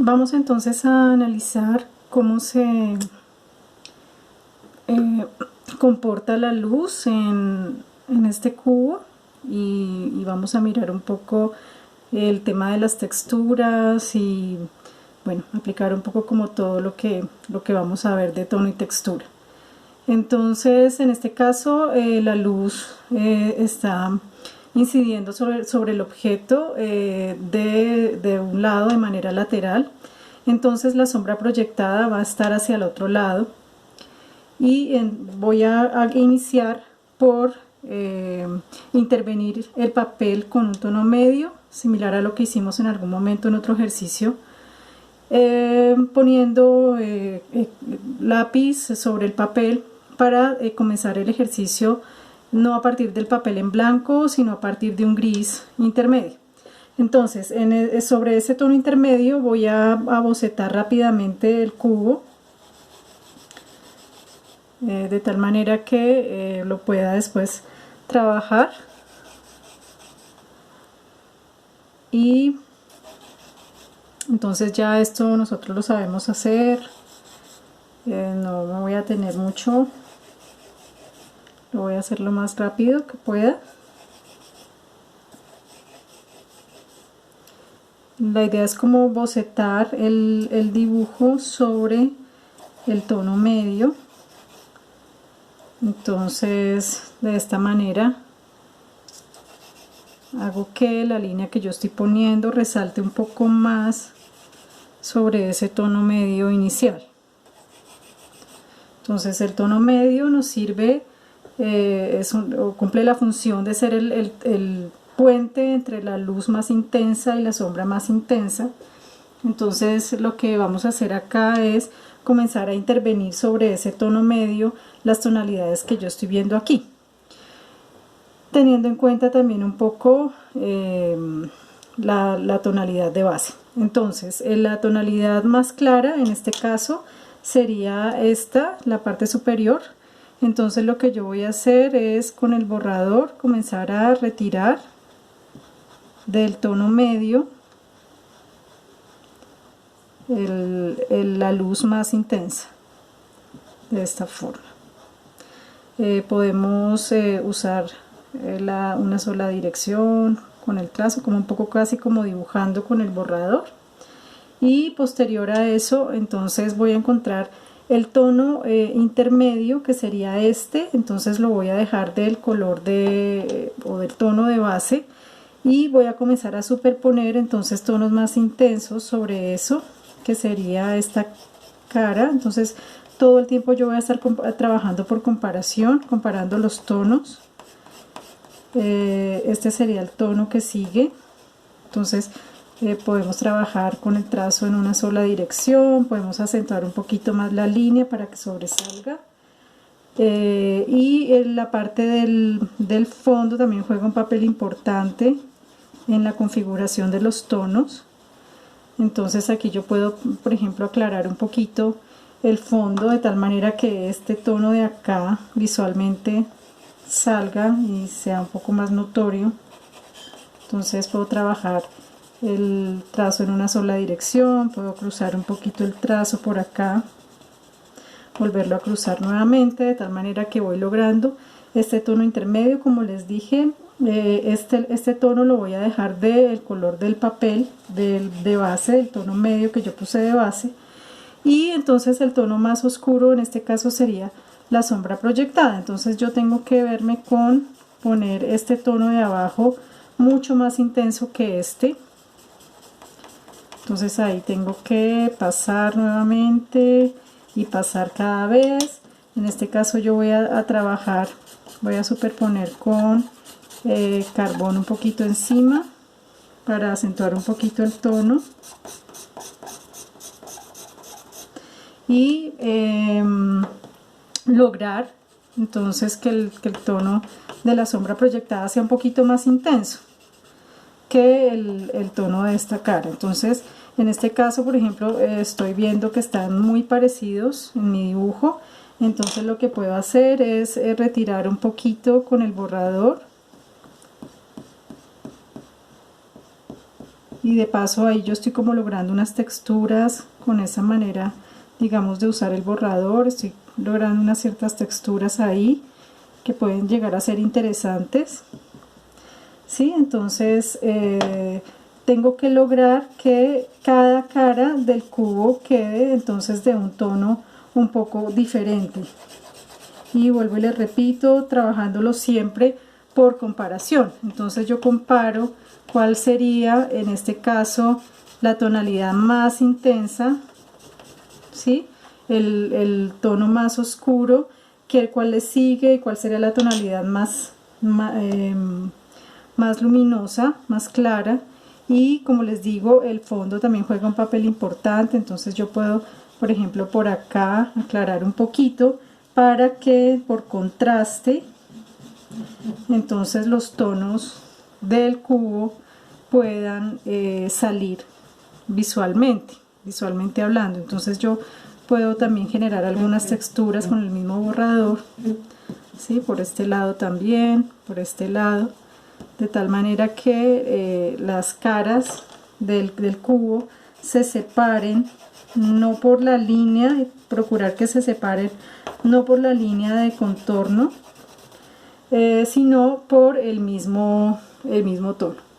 Vamos entonces a analizar cómo se comporta la luz en este cubo y vamos a mirar un poco el tema de las texturas y bueno, aplicar un poco como todo lo que vamos a ver de tono y textura. Entonces, en este caso, la luz está incidiendo sobre el objeto de un lado de manera lateral. Entonces, la sombra proyectada va a estar hacia el otro lado. Y voy a iniciar por intervenir el papel con un tono medio, similar a lo que hicimos en algún momento en otro ejercicio. Poniendo lápiz sobre el papel para comenzar el ejercicio no a partir del papel en blanco, sino a partir de un gris intermedio. Entonces, sobre ese tono intermedio voy a bocetar rápidamente el cubo, de tal manera que lo pueda después trabajar. Y entonces ya esto nosotros lo sabemos hacer, no me voy a tener mucho, lo voy a hacer lo más rápido que pueda. La idea es como bocetar el dibujo sobre el tono medio. Entonces, de esta manera hago que la línea que yo estoy poniendo resalte un poco más sobre ese tono medio inicial. Entonces el tono medio nos sirve, cumple la función de ser el puente entre la luz más intensa y la sombra más intensa. Entonces lo que vamos a hacer acá es comenzar a intervenir sobre ese tono medio las tonalidades que yo estoy viendo aquí, teniendo en cuenta también un poco la tonalidad de base. Entonces la tonalidad más clara en este caso sería esta, la parte superior. Entonces lo que yo voy a hacer es con el borrador comenzar a retirar del tono medio la luz más intensa, de esta forma. Podemos usar una sola dirección con el trazo, como un poco casi como dibujando con el borrador, y posterior a eso entonces voy a encontrar el tono intermedio, que sería este. Entonces lo voy a dejar del color o del tono de base y voy a comenzar a superponer entonces tonos más intensos sobre eso, que sería esta cara. Entonces todo el tiempo yo voy a estar trabajando por comparación, comparando los tonos. Este sería el tono que sigue. Entonces podemos trabajar con el trazo en una sola dirección, podemos acentuar un poquito más la línea para que sobresalga. Y en la parte del fondo también juega un papel importante en la configuración de los tonos. Entonces aquí yo puedo, por ejemplo, aclarar un poquito el fondo de tal manera que este tono de acá visualmente salga y sea un poco más notorio. Entonces puedo trabajar el trazo en una sola dirección, puedo cruzar un poquito el trazo por acá, volverlo a cruzar nuevamente, de tal manera que voy logrando este tono intermedio. Como les dije, este tono lo voy a dejar del color del papel de base, del tono medio que yo puse de base, y entonces el tono más oscuro en este caso sería la sombra proyectada. Entonces yo tengo que verme con poner este tono de abajo mucho más intenso que este. Entonces ahí tengo que pasar nuevamente y pasar cada vez. En este caso yo voy a trabajar, voy a superponer con carbón un poquito encima para acentuar un poquito el tono. Y lograr entonces que el tono de la sombra proyectada sea un poquito más intenso que el tono de esta cara. Entonces en este caso, por ejemplo, estoy viendo que están muy parecidos en mi dibujo. Entonces lo que puedo hacer es retirar un poquito con el borrador y de paso ahí yo estoy como logrando unas texturas con esa manera, digamos, de usar el borrador. Estoy logrando unas ciertas texturas ahí que pueden llegar a ser interesantes, ¿sí? Entonces tengo que lograr que cada cara del cubo quede entonces de un tono un poco diferente, y vuelvo y les repito, trabajándolo siempre por comparación. Entonces yo comparo cuál sería en este caso la tonalidad más intensa, ¿sí? El tono más oscuro, cuál le sigue y cuál sería la tonalidad más luminosa, más clara. Y como les digo, el fondo también juega un papel importante. Entonces yo puedo, por ejemplo, por acá aclarar un poquito para que por contraste entonces los tonos del cubo puedan salir visualmente hablando. Entonces yo puedo también generar algunas texturas con el mismo borrador, ¿sí? Por este lado también, por este lado, de tal manera que las caras del cubo se separen, no por la línea, procurar que se separen no por la línea de contorno, sino por el mismo tono.